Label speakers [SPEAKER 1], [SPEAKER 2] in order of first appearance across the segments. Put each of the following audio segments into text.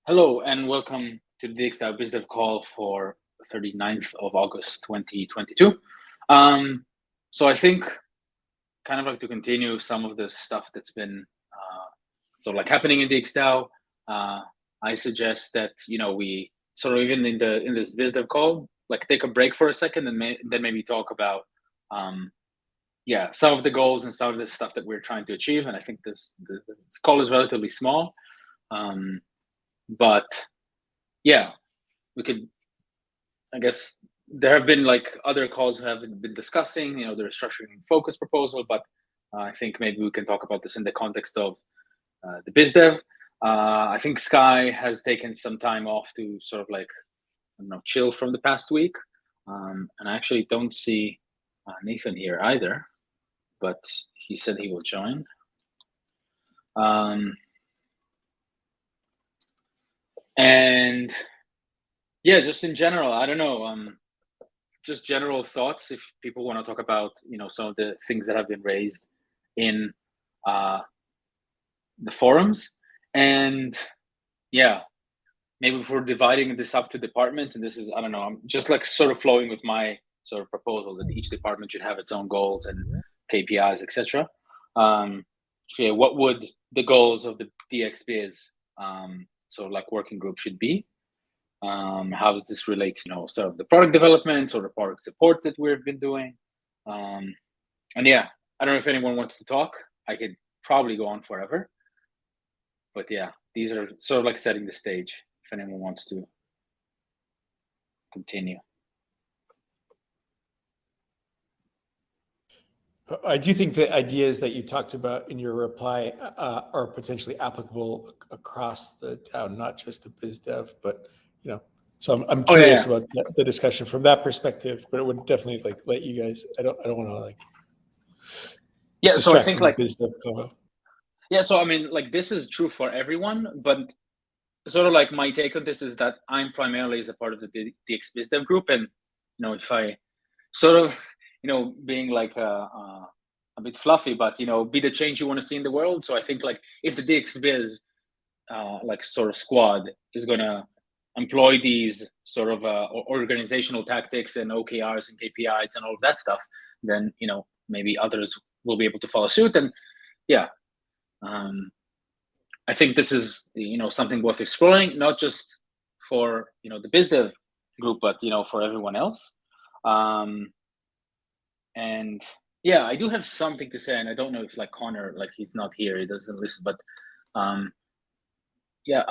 [SPEAKER 1] Hello and welcome to the DXdao Bizdev call for 39th of August 2022. So I think kind of like to continue some of the stuff that's been sort of like happening in DXdao. I suggest that we sort of even in this Bizdev call like take a break for a second and then maybe talk about some of the goals and some of the stuff that we're trying to achieve. And I think this call is relatively small. But yeah, we could, I guess there have been like other calls who have been discussing, the restructuring focus proposal, but I think maybe we can talk about this in the context of the BizDev. I think Sky has taken some time off to sort of like, chill from the past week. And I actually don't see Nathan here either, but he said he will join. And yeah, just in general, I don't know, just general thoughts. If people want to talk about, some of the things that have been raised in the forums, and yeah, maybe if we're dividing this up to departments, and this is, I don't know, I'm just like sort of flowing with my sort of proposal that each department should have its own goals and KPIs, etc. So yeah, what would the goals of the DXbiz sort of like working group should be? How does this relate to sort of the product development or the product support that we've been doing? And yeah, I don't know if anyone wants to talk. I could probably go on forever, but yeah, these are sort of like setting the stage if anyone wants to continue.
[SPEAKER 2] I do think the ideas that you talked about in your reply are potentially applicable across the town, not just to BizDev, but so I'm curious about the discussion from that perspective. But it would definitely like let you guys. I don't want to like.
[SPEAKER 1] Yeah, so I think like
[SPEAKER 2] BizDev combo.
[SPEAKER 1] Yeah, so I mean, like this is true for everyone, but sort of like my take on this is that I'm primarily as a part of the DXbiz Dev group, and if I sort of being like a bit fluffy, but be the change you want to see in the world. So I think like if the DXbiz like sort of squad is gonna employ these sort of organizational tactics and OKRs and KPIs and all of that stuff, then maybe others will be able to follow suit. And yeah, I think this is something worth exploring, not just for the BizDev group, but for everyone else. And yeah, I do have something to say, and I don't know if like Connor, like he's not here, he doesn't listen, but yeah,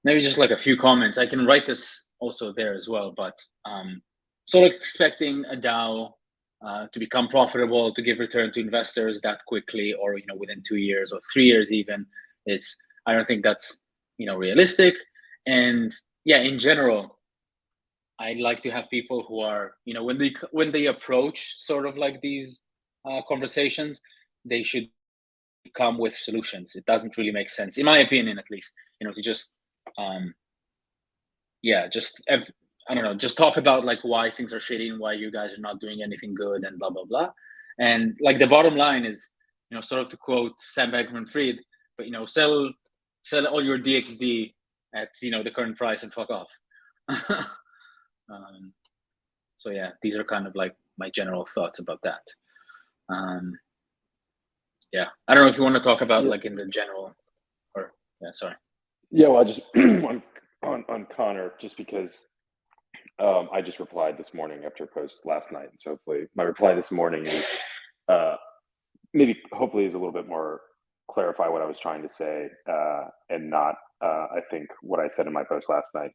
[SPEAKER 1] maybe just like a few comments. I can write this also there as well, but sort of expecting a DAO to become profitable, to give return to investors that quickly, or within 2 years or 3 years even, I don't think that's realistic. And yeah, in general, I'd like to have people who are when they approach sort of like these conversations, they should come with solutions. It doesn't really make sense, in my opinion, at least, to just I don't know, just talk about like why things are shitty and why you guys are not doing anything good and blah blah blah. And like the bottom line is, sort of to quote Sam Bankman-Fried, but sell all your DXD at the current price and fuck off. So yeah, these are kind of like my general thoughts about that. Yeah, I don't know if you want to talk about like in the general, or sorry.
[SPEAKER 3] Yeah, well, I just on Connor, just because I just replied this morning after a post last night, so hopefully my reply this morning is hopefully is a little bit more clarify what I was trying to say and not I think what I said in my post last night.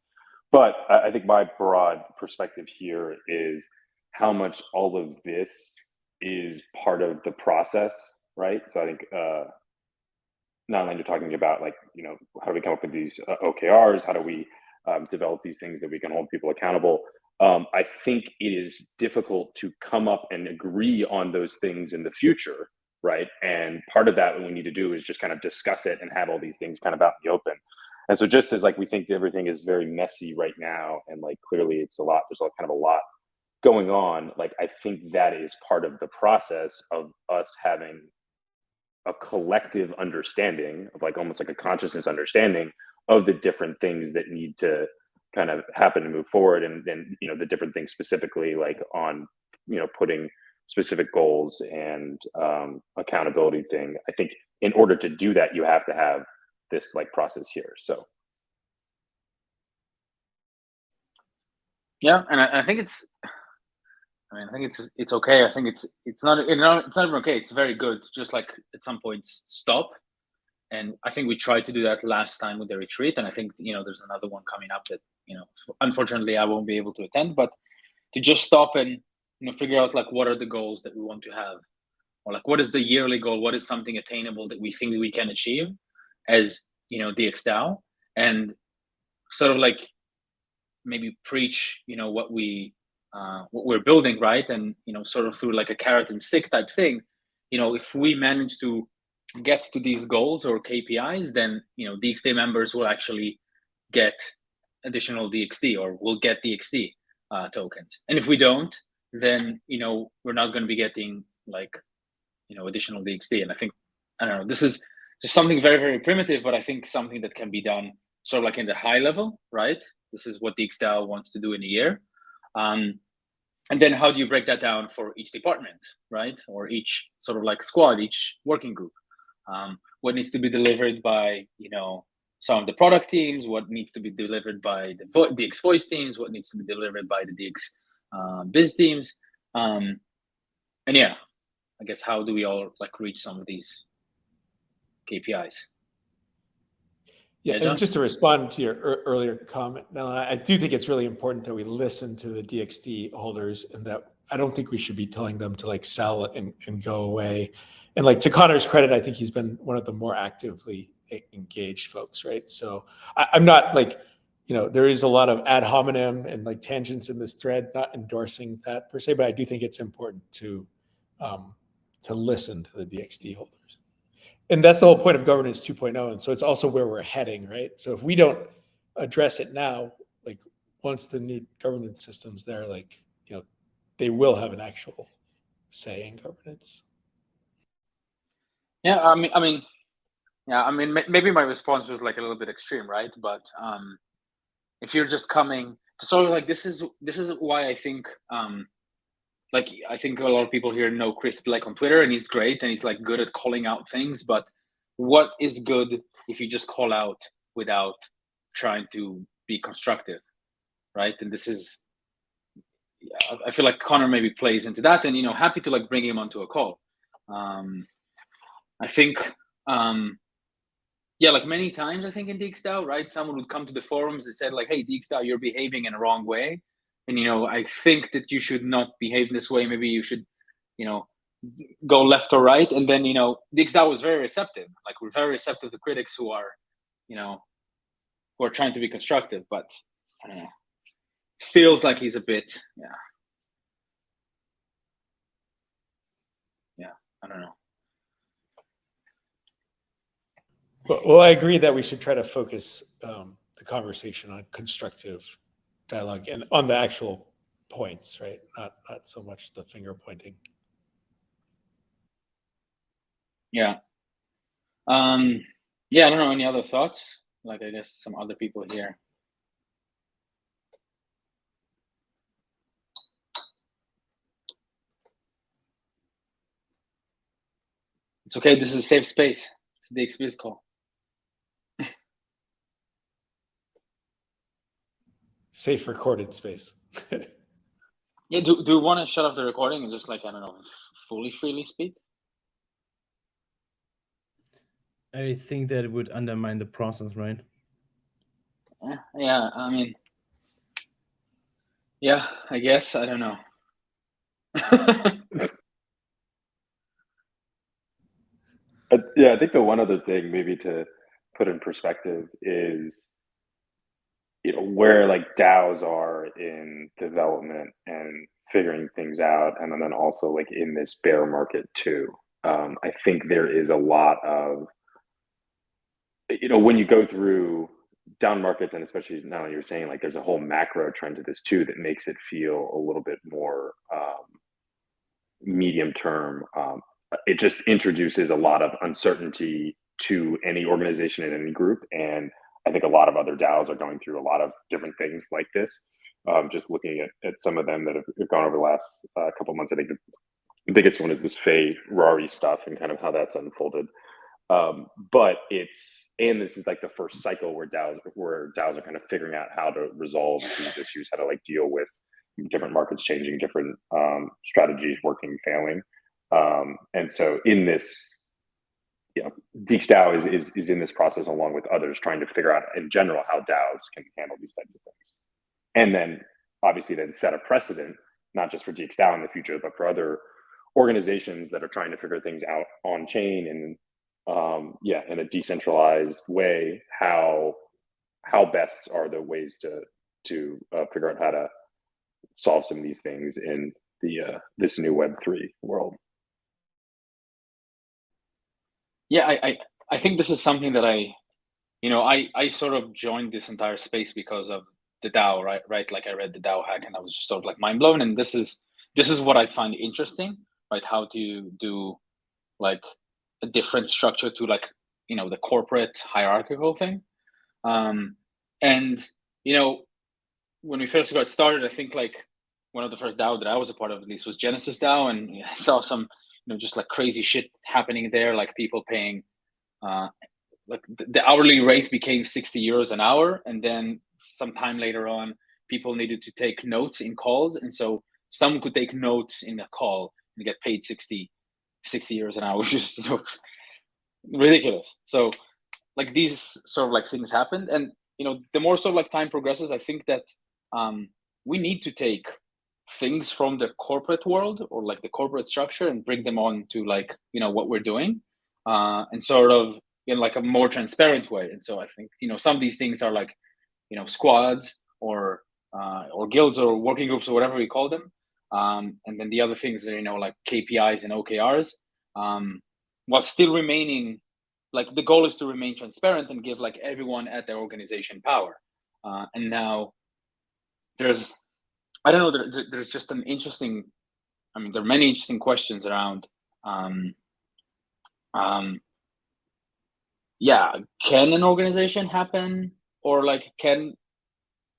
[SPEAKER 3] But I think my broad perspective here is how much all of this is part of the process, right? So I think not only you're talking about like, how do we come up with these OKRs? How do we develop these things that we can hold people accountable? I think it is difficult to come up and agree on those things in the future, right? And part of that, what we need to do is just kind of discuss it and have all these things kind of out in the open. And so just as like we think everything is very messy right now, and like clearly it's there's kind of a lot going on, like I think that is part of the process of us having a collective understanding of like almost like a consciousness understanding of the different things that need to kind of happen to move forward, and then the different things specifically, like on putting specific goals and accountability thing. I think in order to do that, you have to have this like process here. So
[SPEAKER 1] yeah, and I think it's. I think it's okay. I think it's not even okay. It's very good. Just like at some points stop, and I think we tried to do that last time with the retreat, and I think there's another one coming up that unfortunately I won't be able to attend, but to just stop and figure out like what are the goals that we want to have, or like what is the yearly goal, what is something attainable that we think we can achieve as DXdao, and sort of like maybe preach what we're building, right? And sort of through like a carrot and stick type thing, if we manage to get to these goals or KPIs, then DXD members will actually get additional DXD, or will get DXD tokens. And if we don't, then we're not going to be getting like additional DXD. And I think, I don't know, this is just something very, very primitive, but I think something that can be done sort of like in the high level, right? This is what DXdao wants to do in a year. And then how do you break that down for each department, right? Or each sort of like squad, each working group? What needs to be delivered by some of the product teams? What needs to be delivered by the DX voice teams? What needs to be delivered by the DX biz teams? And yeah, I guess how do we all like reach some of these KPIs?
[SPEAKER 2] Yeah, and just to respond to your earlier comment, Melon, I do think it's really important that we listen to the DXD holders, and that I don't think we should be telling them to like sell and go away. And like, to Connor's credit, I think he's been one of the more actively engaged folks, right? So I'm not like, there is a lot of ad hominem and like tangents in this thread, not endorsing that per se, but I do think it's important to listen to the DXD holders. And that's the whole point of governance 2.0. And so it's also where we're heading, right? So if we don't address it now, like once the new governance system's there, like, they will have an actual say in governance.
[SPEAKER 1] Yeah, maybe my response was like a little bit extreme, right? But if you're just coming, sort of like, this is why I think, like, I think a lot of people here know Chris Black on Twitter, and he's great, and he's like good at calling out things. But what is good if you just call out without trying to be constructive, right? And this is, I feel like Connor maybe plays into that, and happy to like bring him onto a call. I think, yeah, like many times I think in DXdao, right? Someone would come to the forums and said like, "Hey, DXdao, you're behaving in a wrong way. And, I think that you should not behave this way. Maybe you should, go left or right." And then, DXdao was very receptive. Like, we're very receptive to critics who are, who are trying to be constructive. But I don't know. It feels like he's a bit, yeah, I don't know.
[SPEAKER 2] Well, I agree that we should try to focus the conversation on constructive dialogue and on the actual points, right? Not so much the finger pointing.
[SPEAKER 1] Yeah. Yeah, I don't know, any other thoughts? Like, I guess some other people here. It's okay, this is a safe space. It's the DXbiz call.
[SPEAKER 2] Safe recorded space.
[SPEAKER 1] Yeah, do we want to shut off the recording and just like, I don't know, freely speak?
[SPEAKER 4] I think that it would undermine the process, right?
[SPEAKER 1] Yeah, I mean, yeah, I guess, I don't know.
[SPEAKER 3] yeah, I think the one other thing maybe to put in perspective is, where like DAOs are in development and figuring things out, and then also like in this bear market too. I think there is a lot of, when you go through down markets, and especially now you're saying like there's a whole macro trend to this too that makes it feel a little bit more medium term. It just introduces a lot of uncertainty to any organization and any group, and I think a lot of other DAOs are going through a lot of different things like this. Just looking at some of them that have gone over the last couple of months, I think the biggest one is this Faye Rari stuff and kind of how that's unfolded. But this is like the first cycle where DAOs are kind of figuring out how to resolve these issues, how to like deal with different markets changing, different strategies working, failing. And so in this, DXdao is in this process along with others, trying to figure out in general how DAOs can handle these types of things. And then obviously then set a precedent, not just for DXdao in the future, but for other organizations that are trying to figure things out on chain and in a decentralized way, how best are the ways to figure out how to solve some of these things in the this new Web3 world.
[SPEAKER 1] Yeah, I think this is something that I sort of joined this entire space because of the DAO, right? Like I read the DAO hack and I was just sort of like mind blown. And this is what I find interesting, right? How to do like a different structure to like, the corporate hierarchical thing. And, when we first got started, I think like one of the first DAO that I was a part of at least was Genesis DAO. And I saw some, just like crazy shit happening there, like people paying, like the hourly rate became 60 euros an hour. And then sometime later on, people needed to take notes in calls. And so someone could take notes in a call and get paid 60 euros an hour, which is, ridiculous. So like these sort of like things happened. And, the more sort of like time progresses, I think that we need to take things from the corporate world or like the corporate structure and bring them on to like, what we're doing and sort of in like a more transparent way. And so I think, some of these things are like, squads or guilds or working groups or whatever we call them. And then the other things are, like KPIs and OKRs, while still remaining like the goal is to remain transparent and give like everyone at their organization power. And now there's just an interesting, there are many interesting questions around, can an organization happen or like, can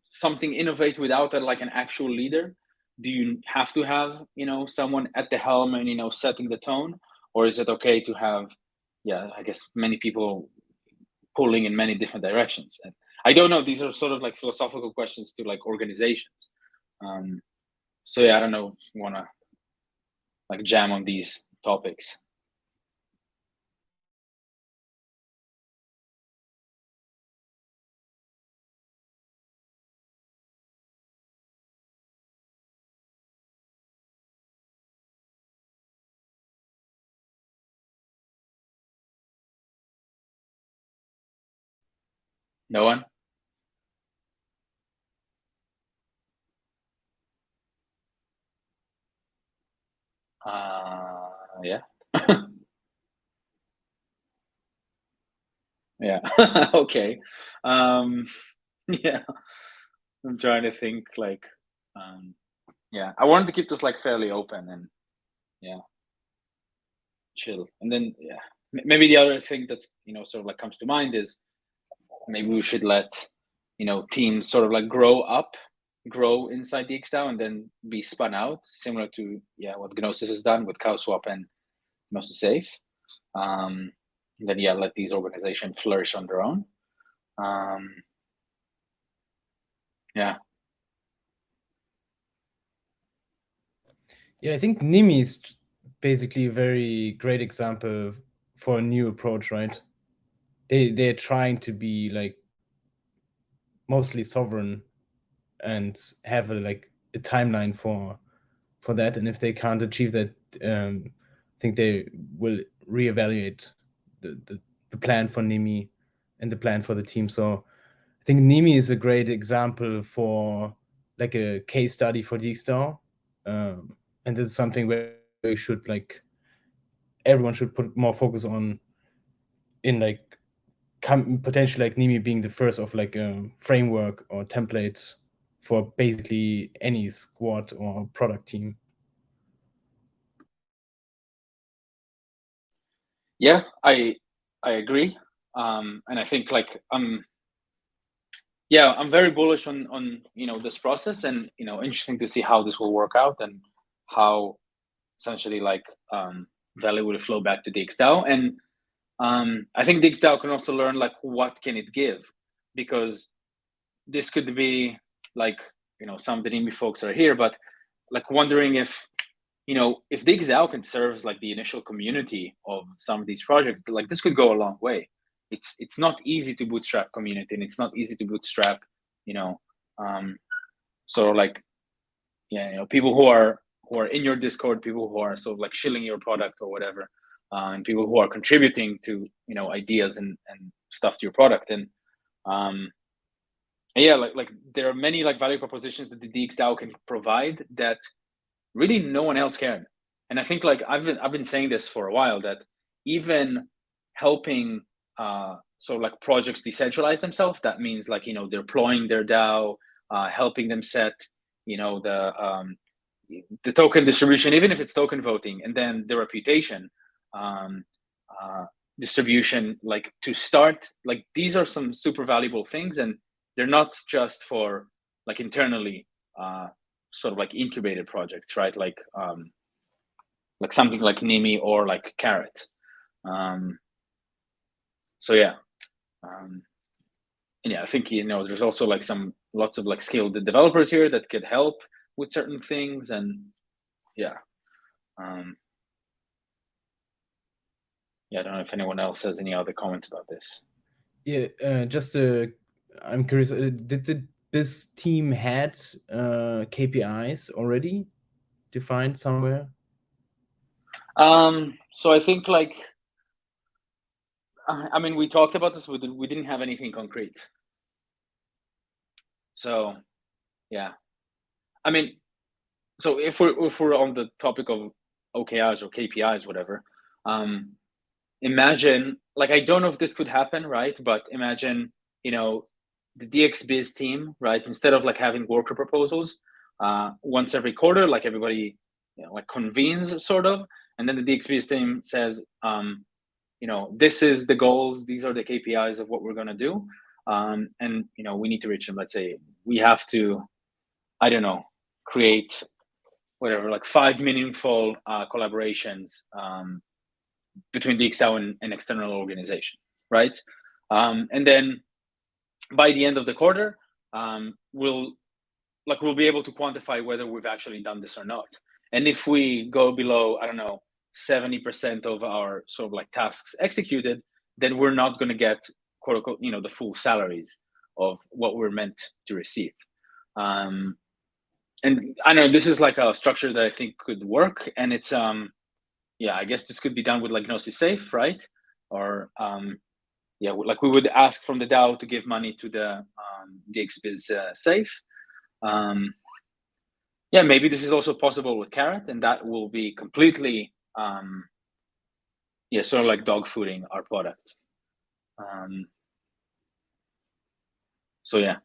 [SPEAKER 1] something innovate without like an actual leader? Do you have to have, someone at the helm and, setting the tone, or is it okay to have, I guess many people pulling in many different directions? And I don't know, these are sort of like philosophical questions to like organizations. So I don't know if you want to like jam on these topics. No one? Yeah. Yeah. Okay. Yeah. I'm trying to think like, I wanted to keep this like fairly open and chill. And then, maybe the other thing that's, sort of like comes to mind is maybe we should let, teams sort of like grow inside DXdao and then be spun out, similar to, what Gnosis has done with CowSwap and Gnosis Safe. And then, let these organizations flourish on their own. Yeah.
[SPEAKER 4] Yeah, I think Nimi is basically a very great example for a new approach, right? They're trying to be like mostly sovereign and have a timeline for that. And if they can't achieve that, I think they will reevaluate the plan for Nimi and the plan for the team. So I think Nimi is a great example for like a case study for DXdao. And it's something where we should everyone should put more focus on in potentially like Nimi being the first of like a framework or templates for basically any squad or product team.
[SPEAKER 1] Yeah, I agree. And I think like yeah, I'm very bullish on this process, and interesting to see how this will work out and how essentially like value will flow back to DXdao. And I think DXdao can also learn like what can it give, because this could be like some of the NIMBY folks are here, but like wondering if if DXdao can serve as like the initial community of some of these projects, like this could go a long way. It's not easy to bootstrap community, and it's not easy to bootstrap sort of like people who are in your Discord, people who are sort of like shilling your product or whatever, and people who are contributing to ideas and stuff to your product. And yeah, like there are many like value propositions that the DXDAO can provide that really no one else can. And I think like I've been saying this for a while, that even helping sort of like projects decentralize themselves, that means like deploying their DAO, helping them set the token distribution, even if it's token voting, and then the reputation distribution, like to start, like these are some super valuable things, and they're not just for like internally sort of like incubated projects, right? Like something like Nimi or like Carrot. So yeah, and yeah, I think there's also like lots of like skilled developers here that could help with certain things, and yeah. Yeah, I don't know if anyone else has any other comments about this.
[SPEAKER 4] Yeah, I'm curious. Did the Biz team had KPIs already defined somewhere?
[SPEAKER 1] So I think like, I mean, we talked about this. We didn't have anything concrete. So yeah, I mean, so if we're on the topic of OKRs or KPIs, whatever, imagine, like, I don't know if this could happen, right? But imagine, the DXbiz team, right? Instead of like having worker proposals once every quarter, like everybody, like convenes sort of, and then the DXbiz team says, this is the goals, these are the KPIs of what we're gonna do, and we need to reach them. Let's say we have to, I don't know, create whatever, like 5 meaningful collaborations between DXdao and an external organization, right? And then by the end of the quarter, we'll be able to quantify whether we've actually done this or not. And if we go below, I don't know, 70% of our sort of like tasks executed, then we're not going to get, quote unquote, the full salaries of what we're meant to receive. And I know this is like a structure that I think could work, and it's yeah, I guess this could be done with like Gnosis Safe, right? Or yeah, like we would ask from the DAO to give money to the DXbiz Safe. Yeah, maybe this is also possible with Carrot, and that will be completely yeah, sort of like dog fooding our product. So yeah.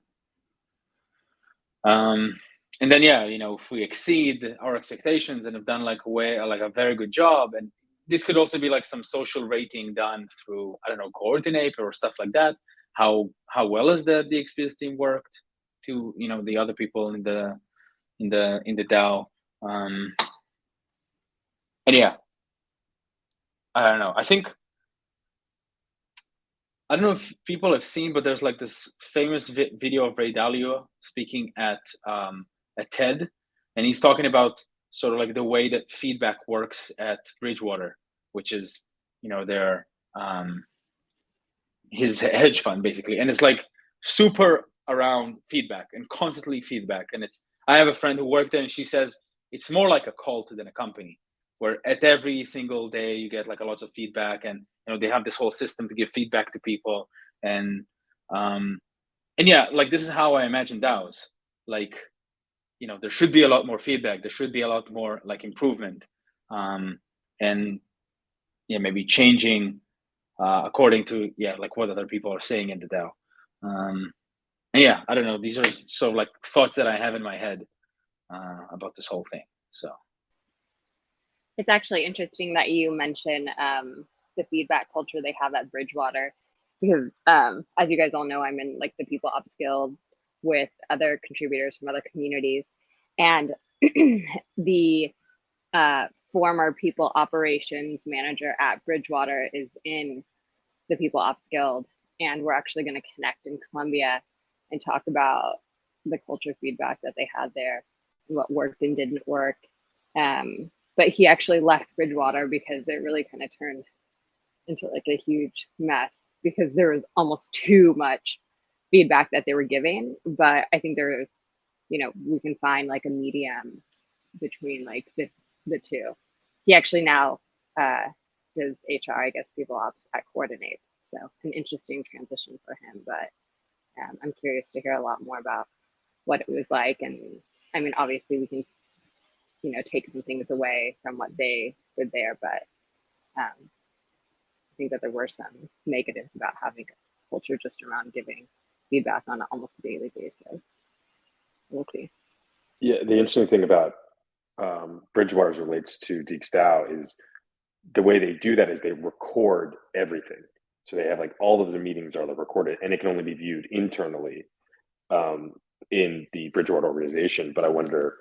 [SPEAKER 1] And then yeah, if we exceed our expectations and have done like a very good job, and this could also be like some social rating done through, I don't know, Coordinate or stuff like that. How well has the DXbiz team worked to the other people in the DAO, and yeah, I don't know. I don't know if people have seen, but there's like this famous video of Ray Dalio speaking at TED, and he's talking about sort of like the way that feedback works at Bridgewater, which is their his hedge fund basically, and it's like super around feedback and constantly feedback. And I have a friend who worked there, and she says it's more like a cult than a company, where at every single day you get like a lot of feedback, and they have this whole system to give feedback to people, and yeah, like this is how I imagine DAOs. Like there should be a lot more feedback, there should be a lot more like improvement, and yeah, maybe changing according to like what other people are saying in the DAO. And yeah, I don't know, these are sort of like thoughts that I have in my head about this whole thing. So
[SPEAKER 5] it's actually interesting that you mention the feedback culture they have at Bridgewater. because as you guys all know, I'm in like the People Ops Guild with other contributors from other communities, and the former People Operations Manager at Bridgewater is in the People Ops Guild, and we're actually going to connect in Columbia and talk about the culture feedback that they had there, what worked and didn't work. But he actually left Bridgewater because it really kind of turned into like a huge mess because there was almost too much feedback that they were giving. But I think there's, we can find like a medium between like the two. He actually now does HR, I guess, People Ops at Coordinate. So an interesting transition for him, but I'm curious to hear a lot more about what it was like. And I mean, obviously we can, take some things away from what they did there, but I think that there were some negatives about having a culture just around giving feedback on almost a daily basis. We'll see.
[SPEAKER 3] Yeah, the interesting thing about Bridgewater as relates to DXdao is the way they do that is they record everything. So they have like all of the meetings are recorded, and it can only be viewed internally in the Bridgewater organization. But I wonder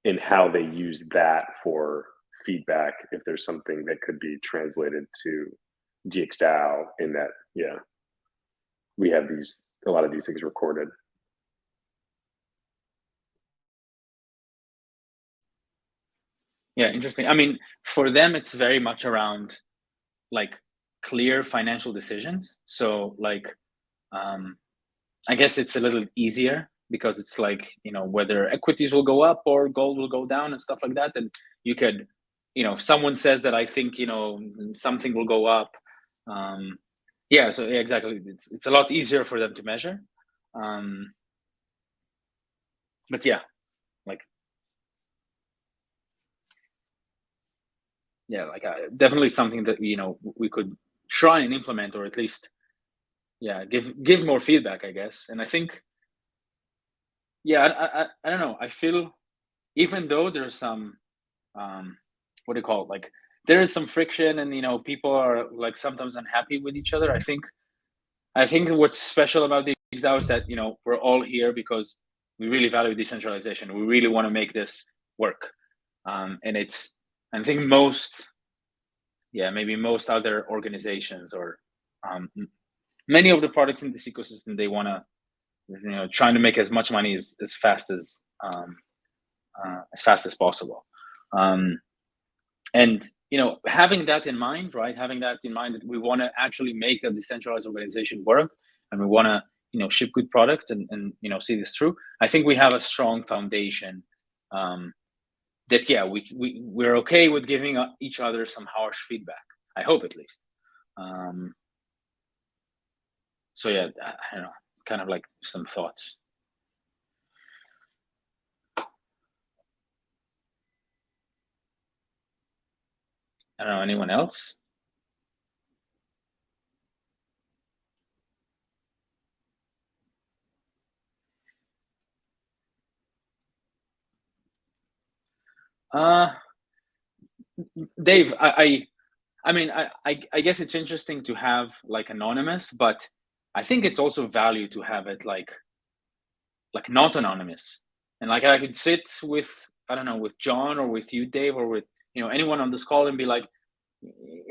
[SPEAKER 3] in how they use that for feedback, if there's something that could be translated to DXdao in that, we have a lot of these things recorded.
[SPEAKER 1] Yeah, interesting. I mean, for them, it's very much around like clear financial decisions. So like, I guess it's a little easier because it's like, whether equities will go up or gold will go down and stuff like that. And you could, if someone says that I think, something will go up. So yeah, exactly. It's a lot easier for them to measure. But yeah, like, yeah, like definitely something that, we could try and implement, or at least, give more feedback, I guess. And I think, I don't know. I feel even though there's some, what do you call it? Like there is some friction, and people are like sometimes unhappy with each other. I think what's special about these DAOs is that we're all here because we really value decentralization. We really want to make this work, and I think maybe most other organizations or many of the products in this ecosystem, they want to trying to make as much money as fast as possible. And having that in mind, right? Having that in mind that we want to actually make a decentralized organization work, and we want to ship good products and see this through. I think we have a strong foundation that we're okay with giving each other some harsh feedback. I hope, at least. So yeah, I don't know, kind of like some thoughts. I don't know, anyone else? Dave, I mean, I guess it's interesting to have like anonymous, but I think it's also value to have it like not anonymous. And like I could sit with, I don't know, with John or with you, Dave, or with anyone on this call and be like,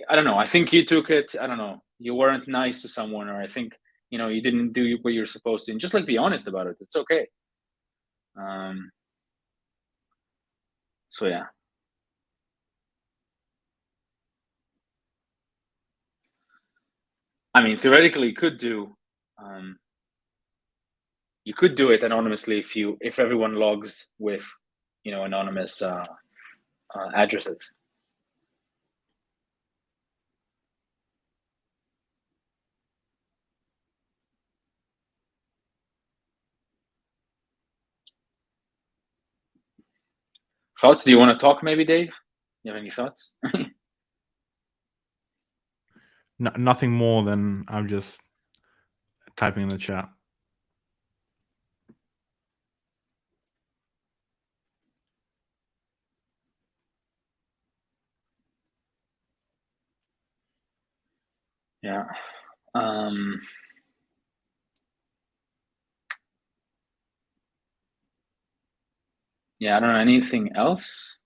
[SPEAKER 1] I don't know, I think you took it, I don't know, you weren't nice to someone, or I think you didn't do what you're supposed to, and just like be honest about it. It's okay. So yeah. I mean, theoretically, you could do it anonymously if everyone logs with anonymous addresses. Thoughts? Do you want to talk, maybe, Dave? You have any thoughts?
[SPEAKER 6] No, nothing more than I'm just typing in the chat.
[SPEAKER 1] Yeah. Yeah, I don't know, anything else?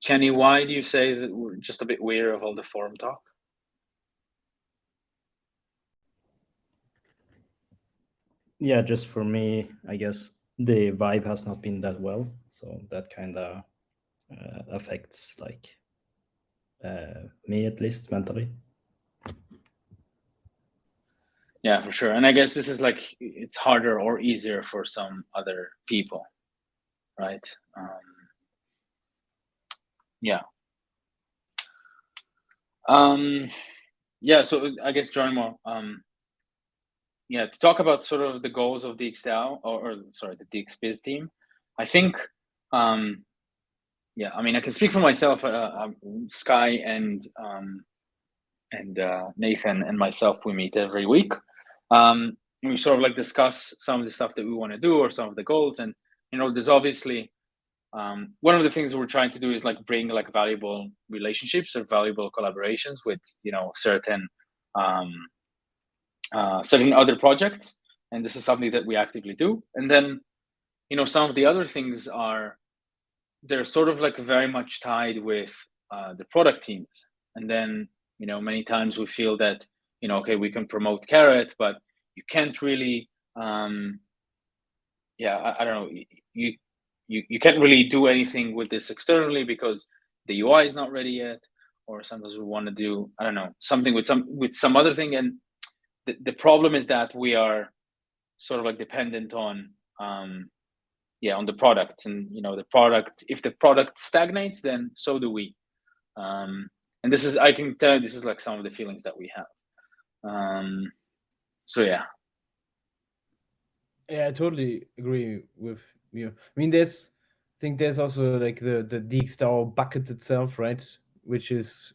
[SPEAKER 1] Kenny, why do you say that we're just a bit weary of all the forum talk?
[SPEAKER 7] Yeah, just for me, I guess the vibe has not been that well, so that kind of affects like me, at least mentally.
[SPEAKER 1] Yeah, for sure. And I guess this is like, it's harder or easier for some other people, right? Yeah. Yeah, so I guess Geronimo, yeah, to talk about sort of the goals of DXdao, or sorry, the DXbiz team, I think, yeah, I mean, I can speak for myself. Sky and Nathan and myself, we meet every week. We sort of like discuss some of the stuff that we want to do or some of the goals, and there's obviously one of the things we're trying to do is like bring like valuable relationships or valuable collaborations with certain certain other projects, and this is something that we actively do. And then some of the other things they're sort of like very much tied with the product teams. And then many times we feel that okay, we can promote Carrot, but you can't really yeah, I don't know, you can't really do anything with this externally because the UI is not ready yet, or sometimes we want to do, I don't know, something with some other thing. And the problem is that we are sort of like dependent on on the product, and the product, if the product stagnates, then so do we. And this is, I can tell you, this is like some of the feelings that we have. So yeah.
[SPEAKER 4] Yeah, I totally agree with you. I mean, I think there's also like the DXdao bucket itself, right? Which is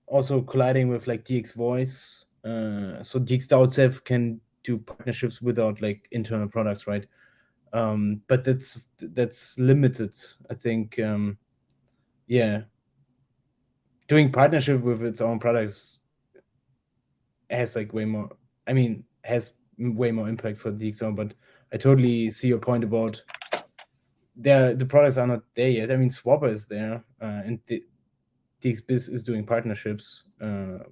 [SPEAKER 4] also colliding with like DX Voice. So DXdao itself can do partnerships without like internal products, right? But that's limited, I think. Yeah, doing partnership with its own products has like way more. I mean, has way more impact for DXdao. But I totally see your point about the products are not there yet. I mean, Swapper is there, and DXbiz is doing partnerships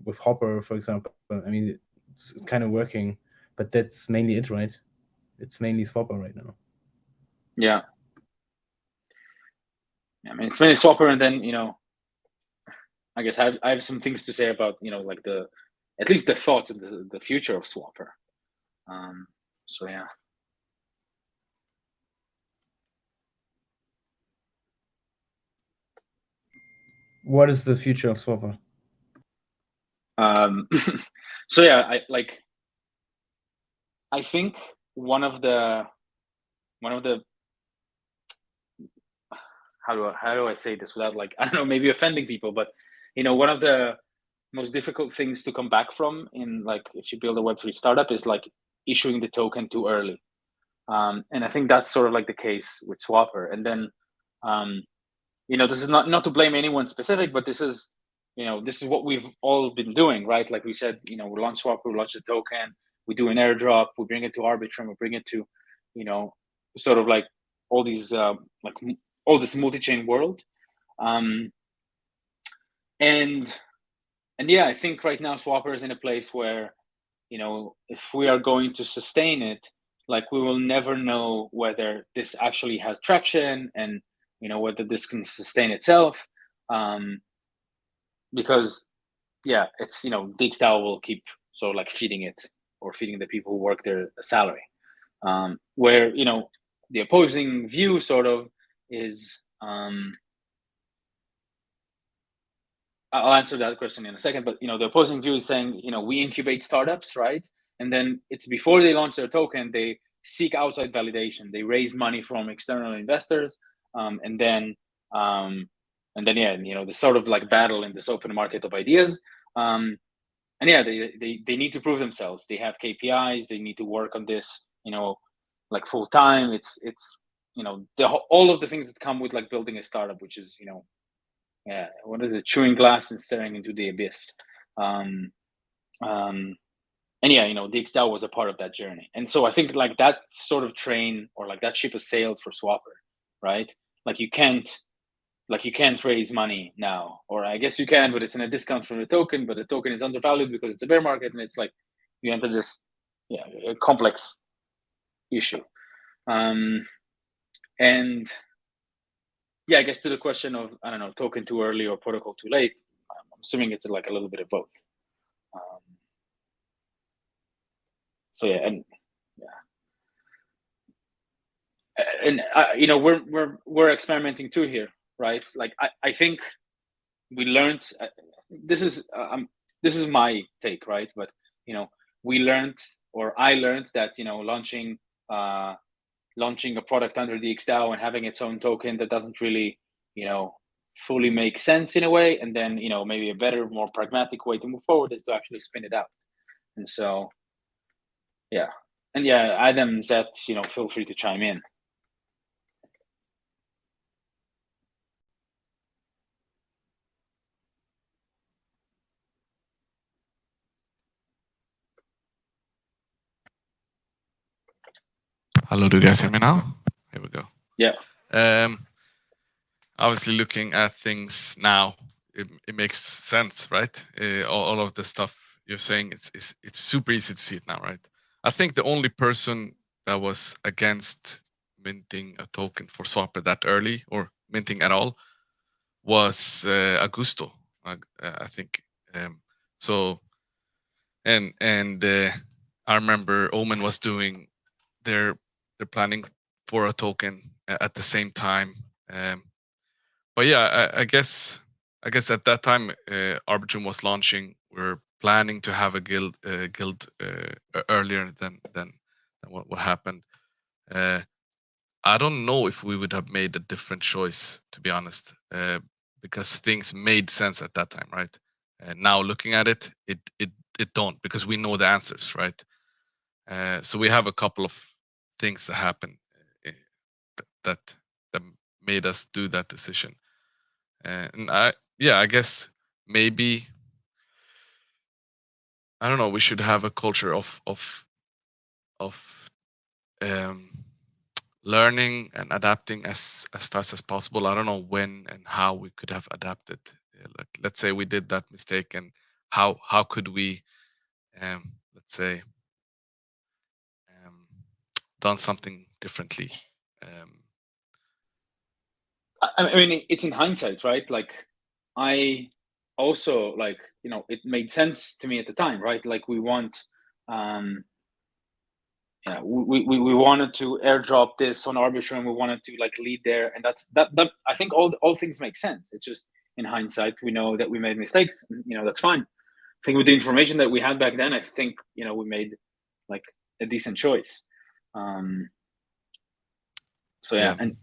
[SPEAKER 4] with Hopper, for example. I mean, it's kind of working, but that's mainly it, right? It's mainly Swapper right now.
[SPEAKER 1] Yeah. I mean, it's mainly Swapper, and then I guess I have some things to say about like at least the thoughts of the future of Swapper. So yeah.
[SPEAKER 4] What is the future of Swapper?
[SPEAKER 1] So yeah, I think one of the how do I say this without like, I don't know, maybe offending people, but one of the most difficult things to come back from in like if you build a Web3 startup is like issuing the token too early. And I think that's sort of like the case with Swapper. And then this is not to blame anyone specific, but this is what we've all been doing, right? Like we said, we launch Swapper, we launch the token, we do an airdrop, we bring it to Arbitrum, we bring it to sort of like all these like all this multi-chain world. And yeah, I think right now Swapper is in a place where if we are going to sustain it, like we will never know whether this actually has traction and whether this can sustain itself, because yeah, it's DXdao will keep sort of like feeding it, or feeding the people who work there a salary, where the opposing view sort of is I'll answer that question in a second, but the opposing view is saying we incubate startups, right? and then it's before they launch their token, they seek outside validation. They raise money from external investors, and then yeah, the sort of like battle in this open market of ideas. And yeah, they need to prove themselves. They have KPIs. They need to work on this, like full time. It's all of the things that come with like building a startup, which is what is it? Chewing glass and staring into the abyss. And yeah, DXdao was a part of that journey. And so I think like that sort of train or like that ship has sailed for Swapper, right? Like you can't raise money now, or I guess you can, but it's in a discount from the token, but the token is undervalued because it's a bear market, and it's like you enter this a complex issue. And yeah, I guess to the question of, I don't know, token too early or protocol too late, I'm assuming it's like a little bit of both. So yeah, and we're experimenting too here, right? Like I think we learned. This is my take, right? But we learned, or I learned that launching a product under DXdao and having its own token that doesn't really fully make sense in a way, and then maybe a better, more pragmatic way to move forward is to actually spin it out. And so yeah, and yeah, Adam, Zet, feel free to chime in.
[SPEAKER 8] Hello, do you guys hear me now? Here we go.
[SPEAKER 1] Yeah.
[SPEAKER 8] Obviously, looking at things now, it makes sense, right? All of the stuff you're saying, it's super easy to see it now, right? I think the only person that was against minting a token for Swapper that early, or minting at all, was Augusto, I think. So, and I remember Omen was doing they're planning for a token at the same time. But yeah, I guess at that time Arbitrum was launching. We're planning to have a guild earlier than what happened. I don't know if we would have made a different choice, to be honest, because things made sense at that time, right? And now looking at it don't, because we know the answers, right? So we have a couple of things that happened that made us do that decision. And I guess maybe, I don't know, we should have a culture of learning and adapting as fast as possible. I don't know when and how we could have adapted. Like, let's say we did that mistake, and how could we, let's say, done something differently.
[SPEAKER 1] I mean, it's in hindsight, right? Like, I also it made sense to me at the time, right? Like, we want, we wanted to airdrop this on Arbitrum. We wanted to like lead there, and that. I think all things make sense. It's just in hindsight, we know that we made mistakes. That's fine. I think with the information that we had back then, I think we made like a decent choice. So yeah. And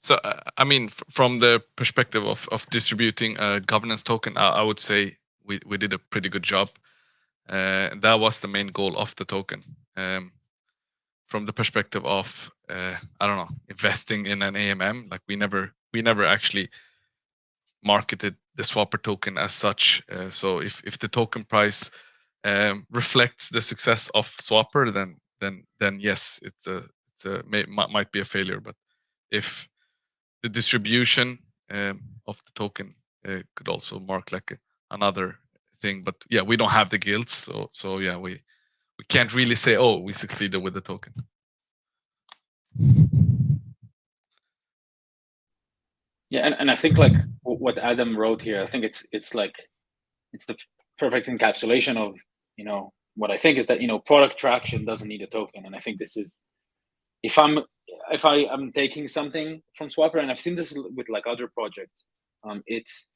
[SPEAKER 8] so I mean, from the perspective of distributing a governance token, I would say we did a pretty good job. That was the main goal of the token. From the perspective of I don't know, investing in an AMM, like we never actually marketed the Swapper token as such. So if the token price reflects the success of Swapper, then yes, might be a failure. But if the distribution of the token could also mark like another thing, but yeah, we don't have the guilds, so yeah, we can't really say, oh, we succeeded with the token.
[SPEAKER 1] Yeah, and I think like what Adam wrote here, I think it's the perfect encapsulation of what I think is that product traction doesn't need a token. And I think this is, if I am taking something from Swapper, and I've seen this with like other projects, it's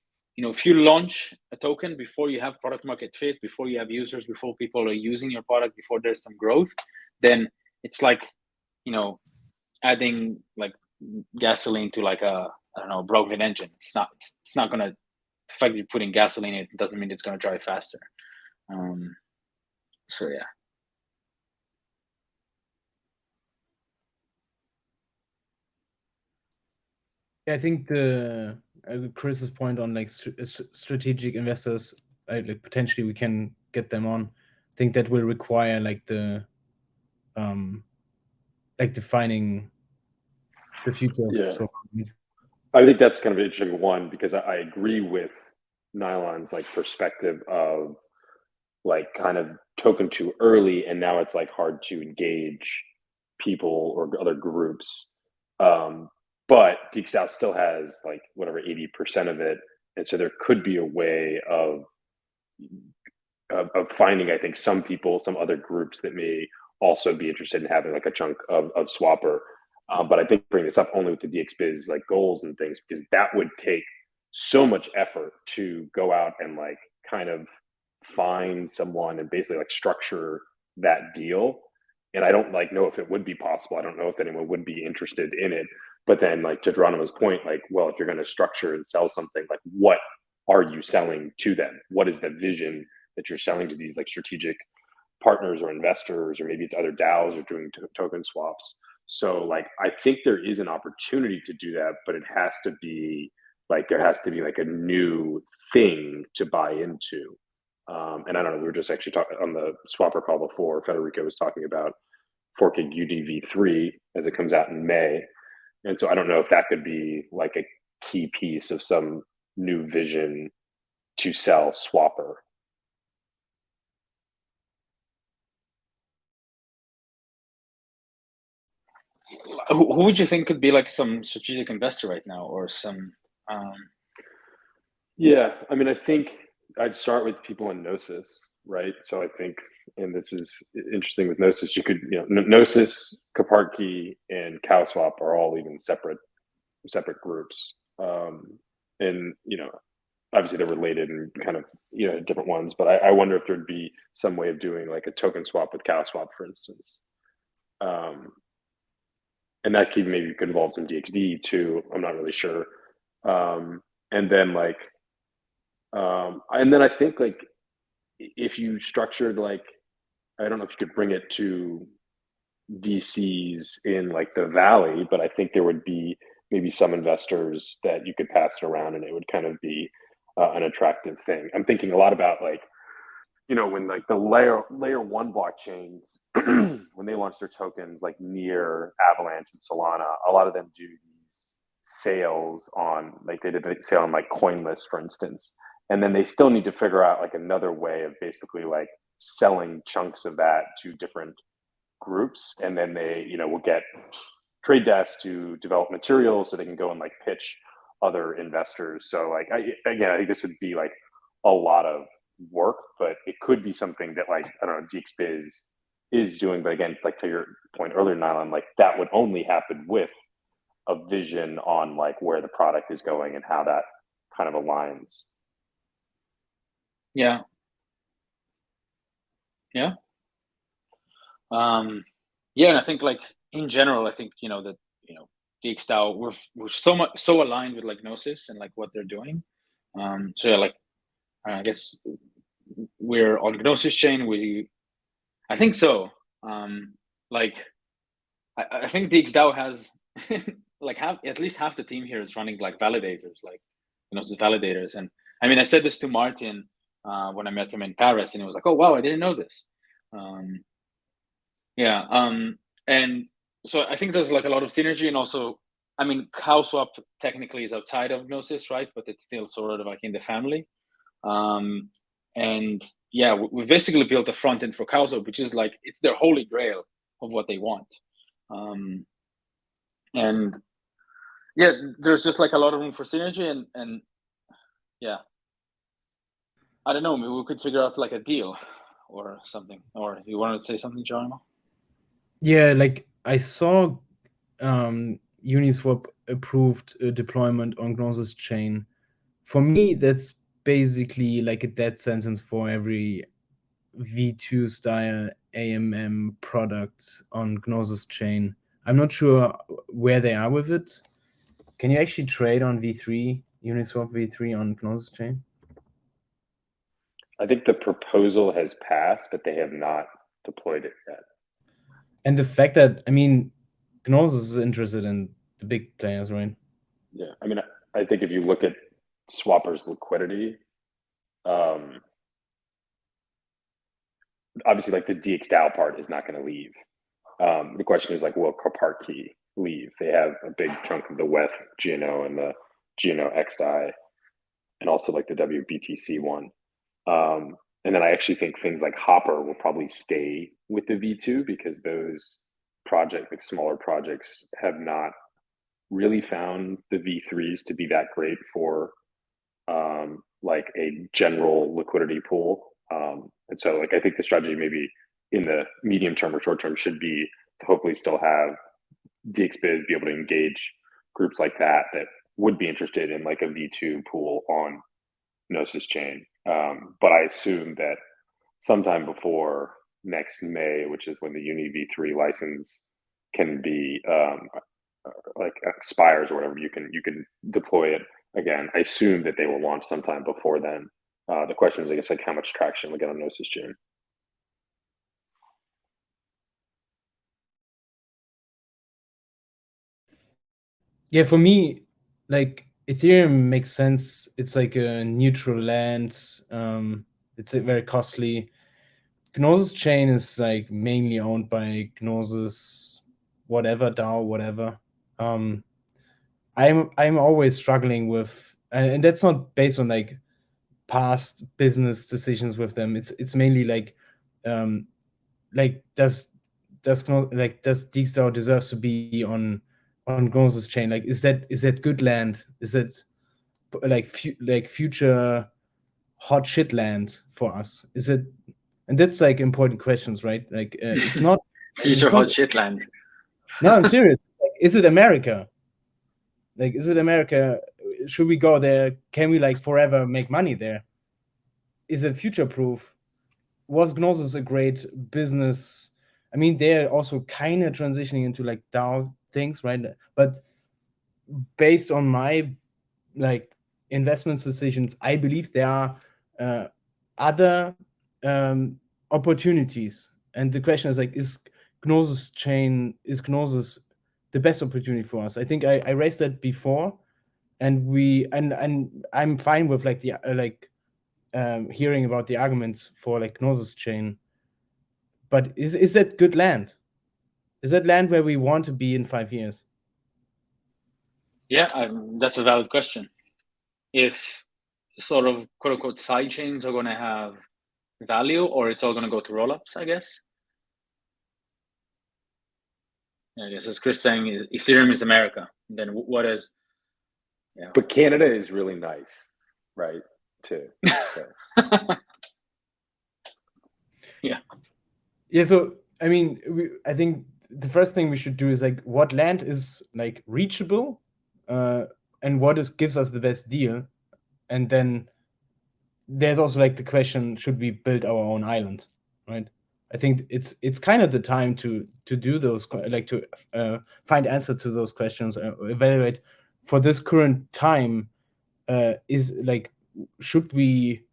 [SPEAKER 1] if you launch a token before you have product market fit, before you have users, before people are using your product, before there's some growth, then it's like, adding like gasoline to like a, I don't know, broken engine. It's not gonna, the fact that you're putting gasoline in it doesn't mean it's gonna drive faster. So yeah.
[SPEAKER 4] I think Chris's point on like strategic investors, like potentially we can get them on. I think that will require like the like defining the future of software.
[SPEAKER 3] I think that's kind of an interesting one, because I agree with Nylon's like perspective of like kind of token too early, and now it's like hard to engage people or other groups. But DXdao still has like whatever 80% of it, and so there could be a way of finding, I think, some people, some other groups that may also be interested in having like a chunk of Swapper. But I think bring this up only with the DXbiz like goals and things, because that would take so much effort to go out and like kind of find someone and basically like structure that deal. And I don't like know if it would be possible. I don't know if anyone would be interested in it. But then like to Geronimo's point, like, well, if you're going to structure and sell something, like what are you selling to them? What is the vision that you're selling to these like strategic partners or investors, or maybe it's other DAOs or doing token swaps? So like, I think there is an opportunity to do that, but it has to be like, there has to be like a new thing to buy into. And I don't know, we were just actually talking on the Swapper call before, Federico was talking about forking UDV3 as it comes out in May. And so I don't know if that could be like a key piece of some new vision to sell Swapper.
[SPEAKER 1] Who would you think could be like some strategic investor right now, or some?
[SPEAKER 3] Yeah, I mean, I think I'd start with people in Gnosis, right? So I think, and this is interesting with Gnosis, you could, Gnosis, Kapartki, and CowSwap are all even separate groups, and obviously they're related and kind of different ones. But I wonder if there'd be some way of doing like a token swap with CowSwap, for instance. And that maybe could involve some DXD too. I'm not really sure. And then I think like if you structured like, I don't know if you could bring it to VCs in like the Valley, but I think there would be maybe some investors that you could pass it around, and it would kind of be an attractive thing. I'm thinking a lot about like, when like the layer one blockchains, when they launch their tokens like Near, Avalanche, and Solana, a lot of them do these sales on, like they did a sale on like CoinList, for instance. And then they still need to figure out like another way of basically like selling chunks of that to different groups. And then they, will get trade desks to develop materials so they can go and like pitch other investors. So like, I think this would be like a lot of work, but it could be something that like, I don't know, DXbiz is doing. But again, like to your point earlier, Nylon, like that would only happen with a vision on like where the product is going and how that kind of aligns.
[SPEAKER 1] Yeah. Yeah. And I think like in general, I think that DXdao, we're so aligned with like Gnosis and like what they're doing. So yeah, like I guess we're on Gnosis chain. I think so. Like I think DXdao has like at least half the team here is running like validators, like Gnosis validators. And I mean, I said this to Martin when I met him in Paris, and he was like, "Oh wow, I didn't know this." And so I think there's like a lot of synergy, and also, I mean, CowSwap technically is outside of Gnosis, right? But it's still sort of like in the family. And yeah, we basically built a front end for CowSwap, which is like, it's their holy grail of what they want. And yeah, there's just like a lot of room for synergy, and yeah, I don't know, maybe we could figure out like a deal or something. Or you wanted to say something, Geronimo?
[SPEAKER 4] Yeah, like I saw Uniswap approved a deployment on Gnosis chain for me, that's basically like a death sentence for every V2 style AMM product on Gnosis chain. I'm not sure where they are with it. Can you actually trade on V3, Uniswap V3 on Gnosis chain?
[SPEAKER 3] I think the proposal has passed, but they have not deployed it yet.
[SPEAKER 4] And the fact that, I mean, Gnosis is interested in the big players, right?
[SPEAKER 3] Yeah, I mean, I think if you look at swappers' liquidity, obviously, like the DXdao part is not going to leave. The question is like, will Karparkey leave? They have a big chunk of the WETH GNO and the GNO XDAI, and also like the WBTC one. And then I actually think things like Hopper will probably stay with the V2 because those projects, like smaller projects, have not really found the V3s to be that great for like a general liquidity pool. And so like I think the strategy maybe in the medium term or short term should be to hopefully still have DXbiz be able to engage groups like that would be interested in like a V2 pool on Gnosis chain. But I assume that sometime before next May, which is when the Uni V3 license can be like expires or whatever, you can deploy it again. I assume that they will launch sometime before then. The question is, I guess, like how much traction we get on Gnosis chain.
[SPEAKER 4] Yeah, for me, like Ethereum makes sense. It's like a neutral land. It's very costly. Gnosis chain is like mainly owned by Gnosis, whatever DAO, whatever. I'm always struggling with, and that's not based on like past business decisions with them. It's mainly like does DXdao deserves to be on Gnosis chain? Like, is that good land? Is it like future hot shit land for us? Is it? And that's like important questions, right? Like it's not
[SPEAKER 1] future hot shit land.
[SPEAKER 4] No, I'm serious. Like, is it America? Like, is it America? Should we go there? Can we like forever make money there? Is it future proof? Was Gnosis a great business? I mean, they're also kind of transitioning into like DAO things, right? But based on my like investment decisions, I believe there are other opportunities. And the question is like, is Gnosis the best opportunity for us? I think I raised that before, and I'm fine with like the hearing about the arguments for like Gnosis chain. But is that good land? Is that land where we want to be in 5 years?
[SPEAKER 1] Yeah, that's a valid question. If sort of quote unquote side chains are going to have value, or it's all going to go to rollups, I guess. Yeah, I guess as Chris saying, Ethereum is America. Then what is?
[SPEAKER 3] Yeah. But Canada is really nice, right? Too. So.
[SPEAKER 1] Yeah.
[SPEAKER 4] Yeah. So I mean, I think the first thing we should do is like, what land is like reachable, and what gives us the best deal, and then there's also like the question: should we build our own island, right? I think it's kind of the time to do those, like to find answer to those questions, evaluate for this current time. Is like, should we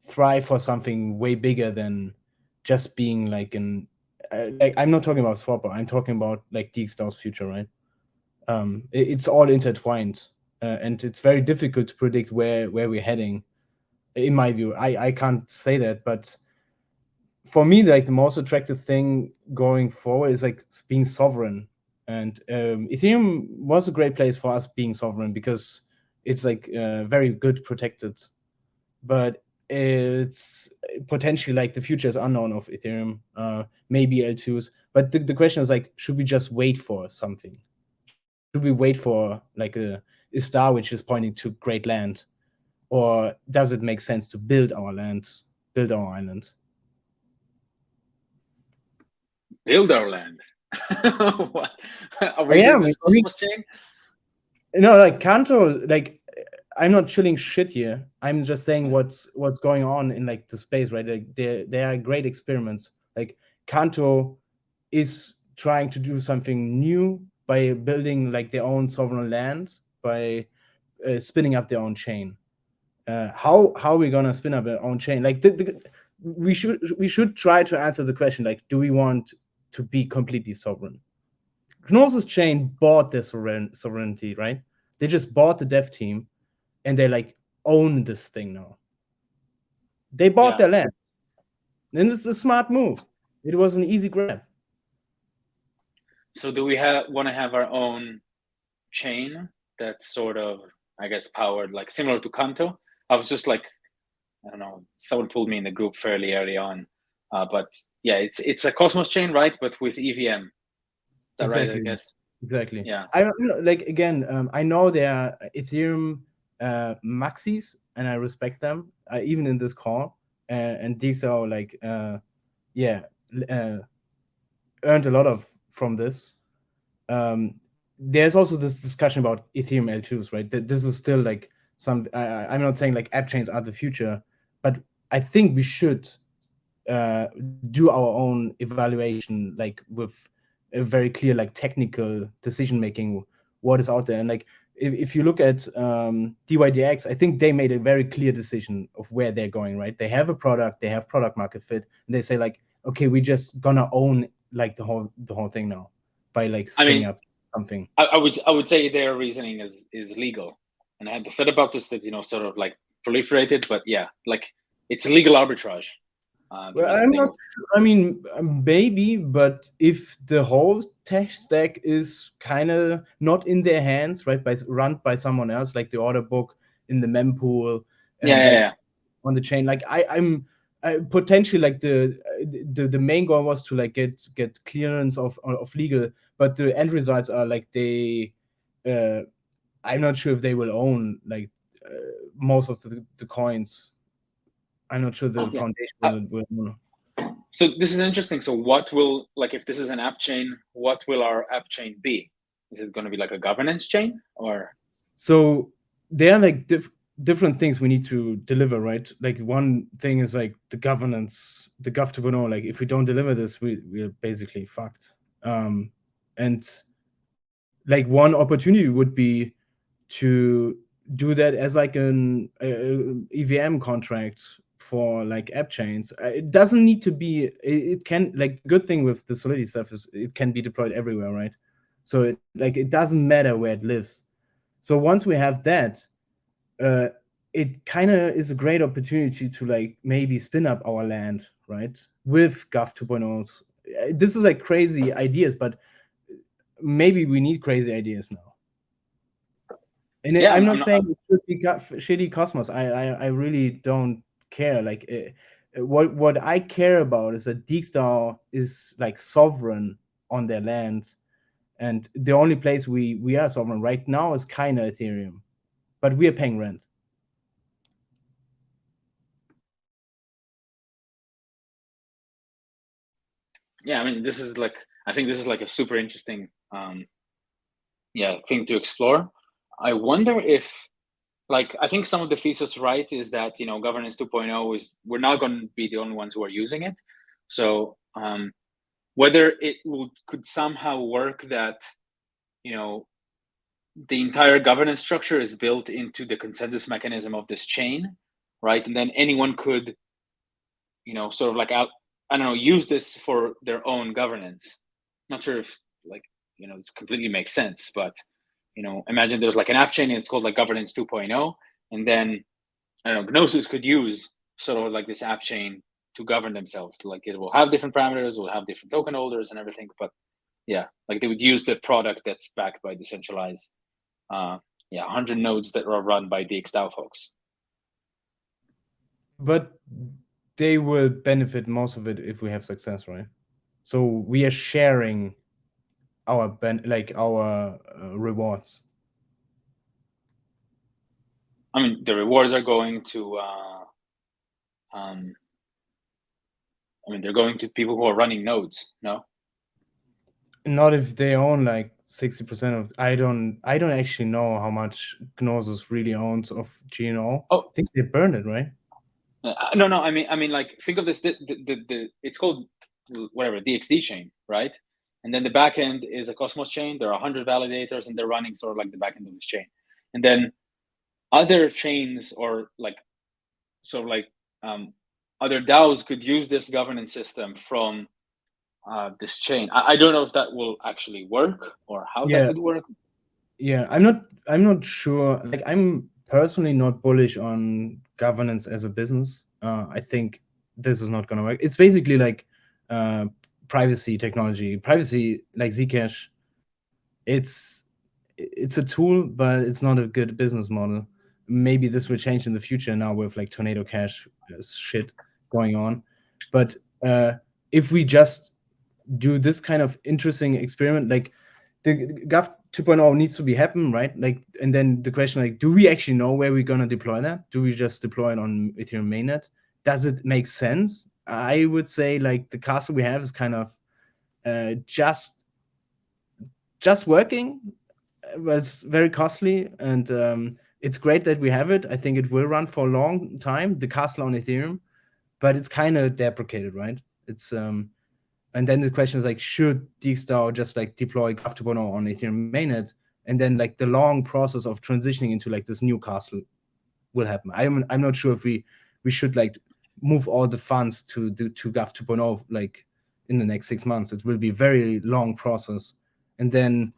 [SPEAKER 4] thrive for something way bigger than just being like an like, I'm not talking about Swapper, I'm talking about like DXdao's future, right? It's all intertwined, and it's very difficult to predict where we're heading. In my view, I can't say that, but for me, like the most attractive thing going forward is like being sovereign. And Ethereum was a great place for us being sovereign because it's like very good protected. But it's potentially like the future is unknown of Ethereum, maybe L2s. But the question is like, should we just wait for something? Should we wait for like a star which is pointing to great land? Or does it make sense to build our land, build our island?
[SPEAKER 1] Build our land. What? Are we doing this Cosmos chain?
[SPEAKER 4] No, like Cantor, like I'm not chilling shit here. I'm just saying what's going on in like the space, right? Like there are great experiments. Like Kanto is trying to do something new by building like their own sovereign land, by spinning up their own chain. How are we gonna spin up our own chain? Like we should try to answer the question, like, do we want to be completely sovereign? Gnosis chain bought their sovereignty, right? They just bought the dev team and they like own this thing now. They bought their land. And it's a smart move. It was an easy grab.
[SPEAKER 1] So do we want to have our own chain that's sort of, I guess, powered like similar to Kanto? I was just like, I don't know, someone pulled me in the group fairly early on. But yeah, it's a Cosmos chain, right? But with EVM. Is that
[SPEAKER 4] exactly.
[SPEAKER 1] right, I guess?
[SPEAKER 4] Exactly.
[SPEAKER 1] Yeah.
[SPEAKER 4] I like, again, I know there are Ethereum maxis, and I respect them, even in this call. And DXdao, like, earned a lot from this. There's also this discussion about Ethereum L2s, right? This is still like I'm not saying like app chains are the future, but I think we should do our own evaluation, like with a very clear like technical decision making, what is out there. And like if you look at DYDX, I think they made a very clear decision of where they're going, right? They have a product, they have product market fit, and they say like, okay, we just gonna own like the whole thing now by like spinning up something.
[SPEAKER 1] I would say their reasoning is legal, and I had to thought about this that sort of like proliferated, but yeah, like it's legal arbitrage.
[SPEAKER 4] Well, I mean, maybe, but if the whole tech stack is kind of not in their hands, right, run by someone else, like the order book in the mempool, and on the chain, like I'm potentially like the main goal was to like get clearance of legal, but the end results are like I'm not sure if they will own like most of the coins. I'm not sure the foundation will.
[SPEAKER 1] So this is interesting. So what will, like, if this is an app chain, what will our app chain be? Is it going to be like a governance chain, or? So
[SPEAKER 4] there are like different things we need to deliver, right? Like one thing is like the governance, the Gov 2.0. Like if we don't deliver this, we're basically fucked. And like one opportunity would be to do that as like an EVM contract for like app chains. It doesn't need to be, it can, like, good thing with the Solidity stuff is it can be deployed everywhere, right? So it doesn't matter where it lives. So once we have that, it kind of is a great opportunity to like maybe spin up our land, right? With Gov 2.0. This is like crazy ideas, but maybe we need crazy ideas now. And I'm not saying it should be shitty Cosmos. I really don't care. Like what I care about is that DXdao is like sovereign on their lands, and the only place we are sovereign right now is kind of Ethereum, but we are paying rent.
[SPEAKER 1] Yeah, I mean, I think this is like a super interesting thing to explore. I wonder if, like, I think some of the thesis, right, is that governance 2.0 is we're not going to be the only ones who are using it. So whether it could somehow work that the entire governance structure is built into the consensus mechanism of this chain, right? And then anyone could sort of like I don't know, use this for their own governance. Not sure if this completely makes sense, but imagine there's like an app chain and it's called like governance 2.0, and then I don't know, Gnosis could use sort of like this app chain to govern themselves. Like it will have different parameters, will have different token holders and everything, but yeah, like they would use the product that's backed by decentralized 100 nodes that are run by DXdao folks.
[SPEAKER 4] But they will benefit most of it if we have success, right? So we are sharing our rewards.
[SPEAKER 1] I mean, the rewards are going to they're going to people who are running nodes, no?
[SPEAKER 4] Not if they own like 60% of. I don't actually know how much Gnosis really owns of GNO.
[SPEAKER 1] Oh,
[SPEAKER 4] I think they burned it, right?
[SPEAKER 1] No. I mean, like, think of this. It's called whatever DXD chain, right? And then the backend is a Cosmos chain. There are 100 validators, and they're running sort of like the backend of this chain. And then other chains, or like sort of like other DAOs, could use this governance system from this chain. I don't know if that will actually work or how that could work.
[SPEAKER 4] Yeah, I'm not sure. Like, I'm personally not bullish on governance as a business. I think this is not going to work. It's basically like privacy technology. Privacy, like Zcash, it's a tool, but it's not a good business model. Maybe this will change in the future now with like Tornado Cash shit going on. But if we just do this kind of interesting experiment, like the Gov 2.0 needs to be happen, right? Like, and then the question, like, do we actually know where we're gonna deploy that? Do we just deploy it on Ethereum mainnet? Does it make sense? I would say like the castle we have is kind of just working, but it's very costly, and it's great that we have it. I think it will run for a long time, the castle on Ethereum, but it's kind of deprecated, right? It's and then the question is like, should DXdao just like deploy Gov 2.0 on Ethereum mainnet, and then like the long process of transitioning into like this new castle will happen. I'm not sure if we should like move all the funds to Gov 2.0 like in the next 6 months. It will be a very long process, and then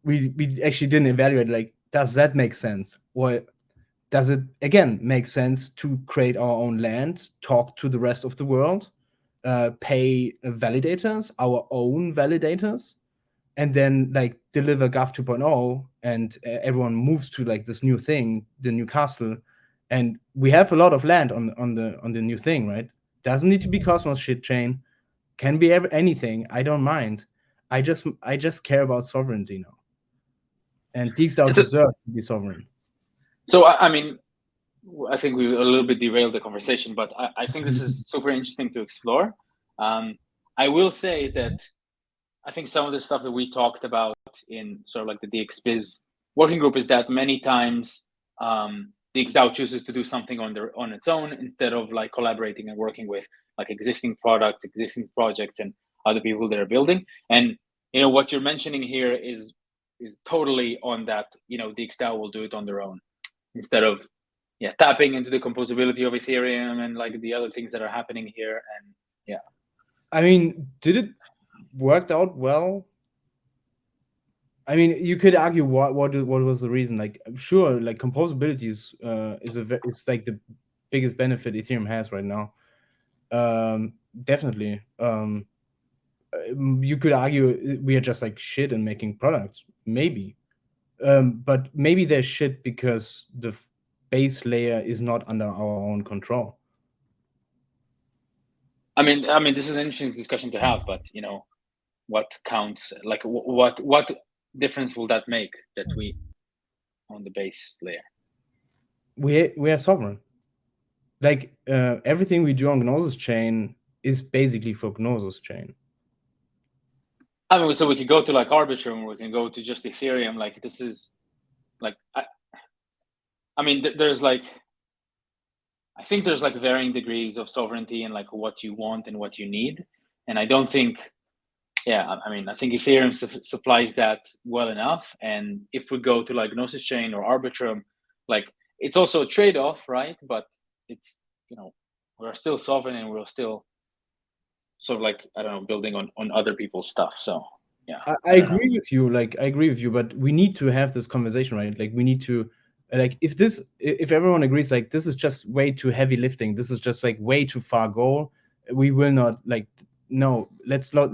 [SPEAKER 4] we actually didn't evaluate like, does that make sense, or does it again make sense to create our own land, talk to the rest of the world, pay validators, our own validators, and then like deliver Gov 2.0, and everyone moves to like this new thing, the new castle, and we have a lot of land on the new thing, right? Doesn't need to be Cosmos shit chain, can be anything. I don't mind. I just care about sovereignty now, and DXdao deserves to be sovereign.
[SPEAKER 1] So I mean, I think we a little bit derailed the conversation, but I think this is super interesting to explore. I will say that I think some of the stuff that we talked about in sort of like the DXbiz working group is that many times DXdao chooses to do something on its own instead of like collaborating and working with like existing products, existing projects, and other people that are building. And you know what you're mentioning here is totally on that. You know, DXdao will do it on their own instead of tapping into the composability of Ethereum and like the other things that are happening here. And yeah,
[SPEAKER 4] I mean, did it worked out well? I mean, you could argue what was the reason. Like, sure, like composability is like the biggest benefit Ethereum has right now. Definitely. You could argue we are just like shit in making products, maybe. But maybe they're shit because the base layer is not under our own control.
[SPEAKER 1] I mean, this is an interesting discussion to have, but you know, what counts? Like, what difference will that make that we on the base layer?
[SPEAKER 4] We are sovereign. Like everything we do on Gnosis chain is basically for Gnosis chain.
[SPEAKER 1] I mean, so we could go to like Arbitrum, we can go to just Ethereum. Like, this is like, I mean, there's like, I think there's like varying degrees of sovereignty and like what you want and what you need. And I don't think, I mean, I think Ethereum supplies that well enough. And if we go to like Gnosis chain or Arbitrum, like it's also a trade-off, right? But it's, you know, we're still sovereign and we're still sort of like, I don't know, building on other people's stuff. So yeah,
[SPEAKER 4] I agree with you. Like, I agree with you, but we need to have this conversation, right? Like, we need to, like, if everyone agrees, like, this is just way too heavy lifting, this is just like way too far goal, we will not, like, no, let's not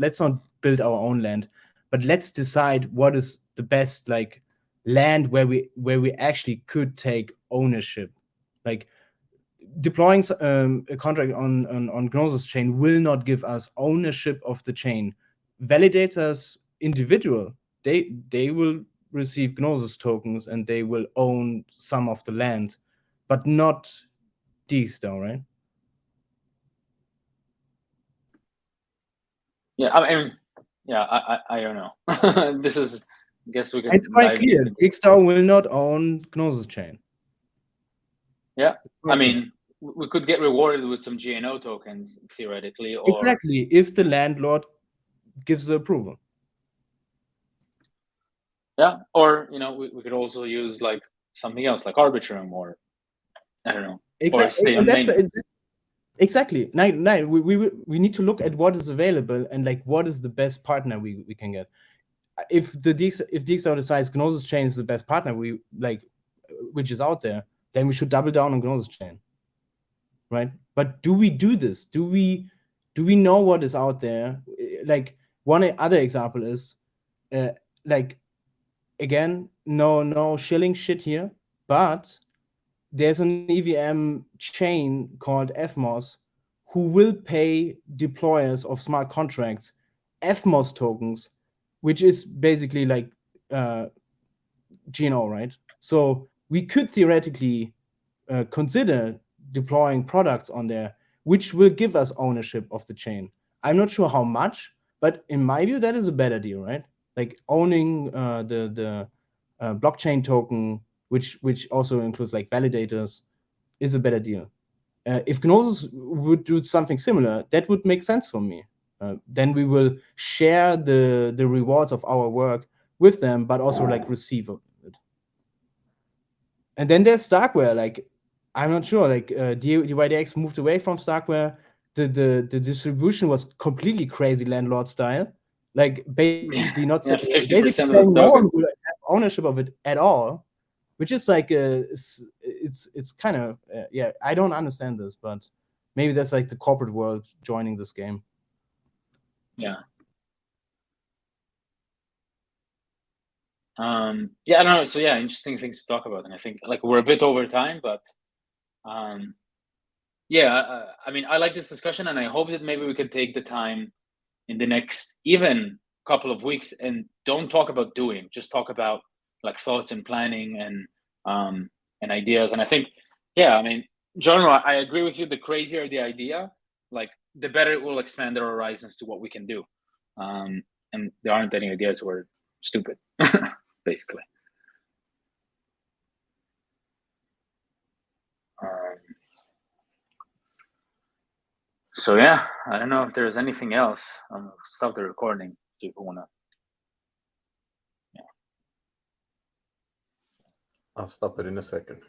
[SPEAKER 4] build our own land, but let's decide what is the best like land where we actually could take ownership. Like, deploying a contract on Gnosis chain will not give us ownership of the chain. Validators individual, they will receive Gnosis tokens and they will own some of the land, but not DXdao, right?
[SPEAKER 1] Yeah, I mean, I don't know. This is guess we could.
[SPEAKER 4] It's quite
[SPEAKER 1] dive
[SPEAKER 4] clear.
[SPEAKER 1] into-
[SPEAKER 4] DXdao will not own Gnosis chain.
[SPEAKER 1] Yeah, I
[SPEAKER 4] Okay.
[SPEAKER 1] mean, we could get rewarded with some GNO tokens theoretically, or
[SPEAKER 4] Exactly, if the landlord gives the approval.
[SPEAKER 1] yeah, or we could also use like something else, like Arbitrum, or I don't know, or stay
[SPEAKER 4] And that's
[SPEAKER 1] unnamed.
[SPEAKER 4] exactly. Now we need to look at what is available and like what is the best partner we can get. If DXdao decides Gnosis chain is the best partner which is out there, then we should double down on Gnosis chain, right? But do we do this? Do we know what is out there? Like one other example is like, again, no shilling shit here, but there's an EVM chain called FMOS who will pay deployers of smart contracts FMOS tokens, which is basically like GNO, right? So we could theoretically consider deploying products on there, which will give us ownership of the chain. I'm not sure how much, but in my view, that is a better deal, right? Like owning the blockchain token, which also includes like validators, is a better deal. If Gnosis would do something similar, that would make sense for me. Then we will share the rewards of our work with them, but also like receive it. And then there's Starkware. Like, I'm not sure. Like, DYDX moved away from Starkware. The distribution was completely crazy landlord style. Like, basically not
[SPEAKER 1] Yeah,
[SPEAKER 4] saying,
[SPEAKER 1] 50%
[SPEAKER 4] basically
[SPEAKER 1] of the
[SPEAKER 4] saying no one
[SPEAKER 1] tokens.
[SPEAKER 4] will have ownership of it at all, which is like it's kind of yeah. I don't understand this, but maybe that's like the corporate world joining this game.
[SPEAKER 1] Yeah. Yeah, I don't know. So yeah, interesting things to talk about, and I think like we're a bit over time, but yeah, I mean, I like this discussion, and I hope that maybe we could take the time in the next even couple of weeks and don't talk about doing, just talk about like thoughts and planning and ideas. And I think, yeah, I mean, general, I agree with you. The crazier the idea, like the better it will expand our horizons to what we can do. And there aren't any ideas who are stupid, basically. So yeah, I don't know if there's anything else. Stop the recording. People wanna.
[SPEAKER 2] I'll stop it in a second.